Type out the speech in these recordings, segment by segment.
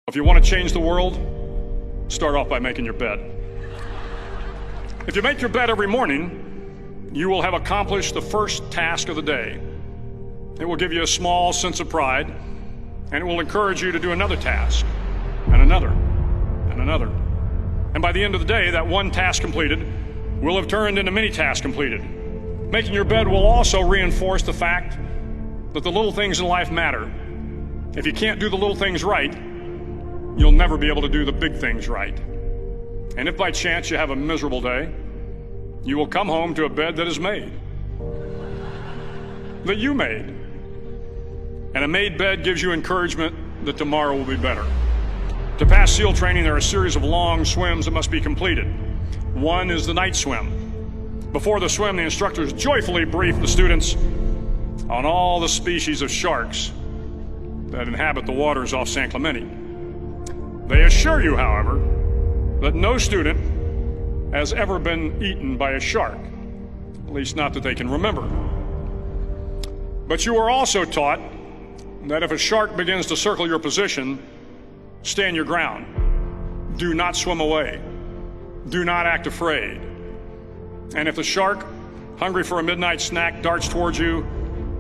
If you want to change the world, start off by making your bed. If you make your bed every morning, you will have accomplished the first task of the day. It will give you a small sense of pride, and it will encourage you to do another task, and another, and another. And by the end of the day, that one task completed will have turned into many tasks completed. Making your bed will also reinforce the fact that the little things in life matter. If you can't do the little things right, you'll never be able to do the big things right. And if by chance you have a miserable day, you will come home to a bed that is made, that you made. And a made bed gives you encouragement that tomorrow will be better. To pass SEAL training, there are a series of long swims that must be completed. One is the night swim. Before the swim, the instructors joyfully brief the students on all the species of sharks that inhabit the waters off San Clemente. They assure you, however, that no student has ever been eaten by a shark, at least not that they can remember. But you are also taught that if a shark begins to circle your position, stand your ground. Do not swim away. Do not act afraid. And if the shark, hungry for a midnight snack, darts towards you,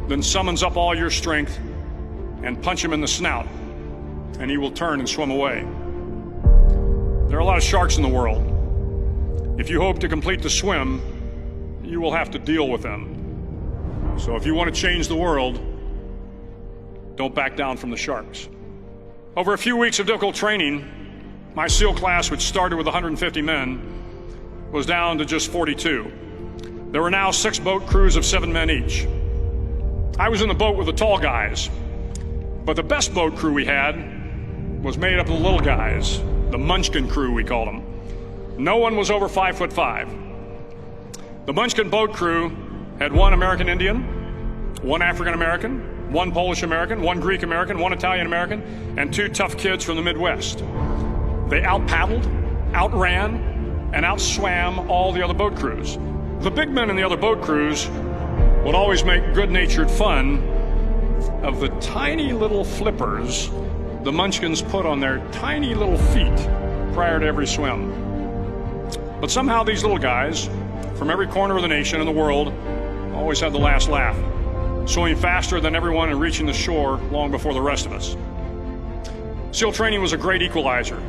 then summons up all your strength and punch him in the snout, and he will turn and swim away. There are a lot of sharks in the world. If you hope to complete the swim, you will have to deal with them. So if you want to change the world, don't back down from the sharks. Over a few weeks of difficult training, my SEAL class, which started with 150 men, was down to just 42. There were now 6 boat crews of 7 men each. I was in the boat with the tall guys, but the best boat crew we had was made up of the little guys, the Munchkin crew, we called them. No one was over 5'5". The Munchkin boat crew had 1 American Indian, 1 African American, 1 Polish American, 1 Greek American, 1 Italian American, and 2 tough kids from the Midwest. They out-paddled, outran, and outswam all the other boat crews. The big men in the other boat crews would always make good-natured fun of the tiny little flippers the Munchkins put on their tiny little feet prior to every swim. But somehow these little guys from every corner of the nation and the world always had the last laugh, swimming faster than everyone and reaching the shore long before the rest of us. SEAL training was a great equalizer.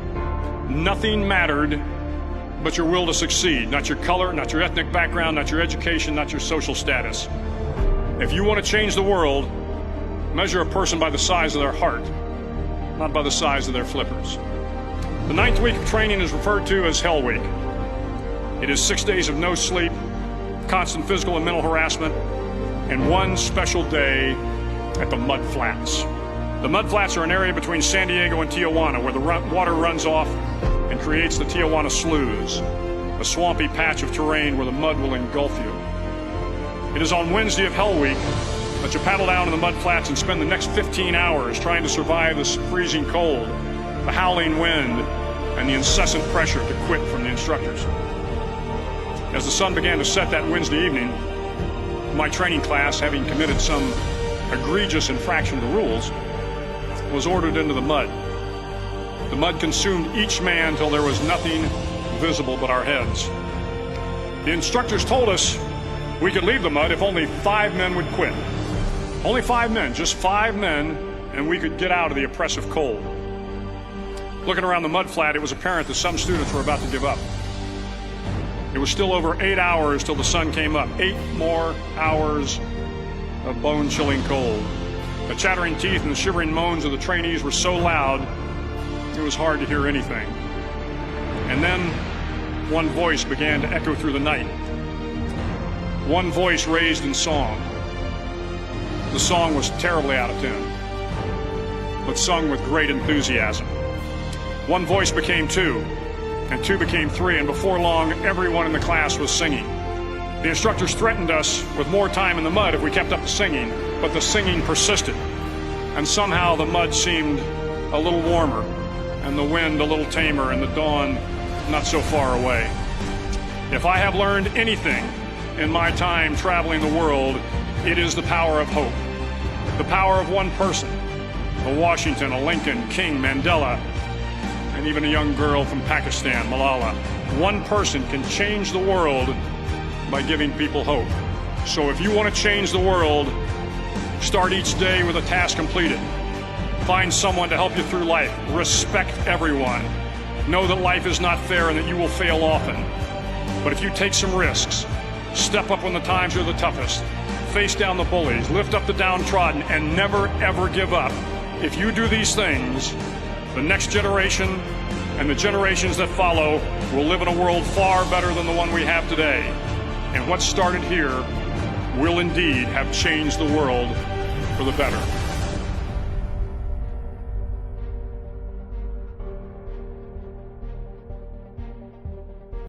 Nothing mattered but your will to succeed, not your color, not your ethnic background, not your education, not your social status. If you want to change the world, measure a person by the size of their heart, not by the size of their flippers. The 9th week of training is referred to as Hell Week. It is 6 days of no sleep, constant physical and mental harassment, and 1 special day at the Mud Flats. The Mud Flats are an area between San Diego and Tijuana where the water runs off and creates the Tijuana Sloughs, a swampy patch of terrain where the mud will engulf you. It is on Wednesday of Hell Week that you paddle down to the Mud Flats and spend the next 15 hours trying to survive the freezing cold, the howling wind, and the incessant pressure to quit from the instructors. As the sun began to set that Wednesday evening, my training class, having committed some egregious infraction to rules, was ordered into the mud. The mud consumed each man till there was nothing visible but our heads. The instructors told us we could leave the mud if only 5 men would quit. Only 5 men, just 5 men, and we could get out of the oppressive cold. Looking around the mud flat, it was apparent that some students were about to give up. It was still over 8 hours till the sun came up. 8 more hours of bone-chilling cold. The chattering teeth and the shivering moans of the trainees were so loud, it was hard to hear anything. And then one voice began to echo through the night. One voice raised in song. The song was terribly out of tune, but sung with great enthusiasm. One voice became 2, and 2 became 3, and before long, everyone in the class was singing. The instructors threatened us with more time in the mud if we kept up the singing, but the singing persisted, and somehow the mud seemed a little warmer, and the wind a little tamer, and the dawn not so far away. If I have learned anything in my time traveling the world, it is the power of hope, the power of one person, a Washington, a Lincoln, King, Mandela, and even a young girl from Pakistan, Malala. One person can change the world by giving people hope. So if you want to change the world, start each day with a task completed. Find someone to help you through life. Respect everyone. Know that life is not fair and that you will fail often. But if you take some risks, step up when the times are the toughest, face down the bullies, lift up the downtrodden, and never ever give up. If you do these things, the next generation and the generations that follow will live in a world far better than the one we have today. And what started here will indeed have changed the world for the better.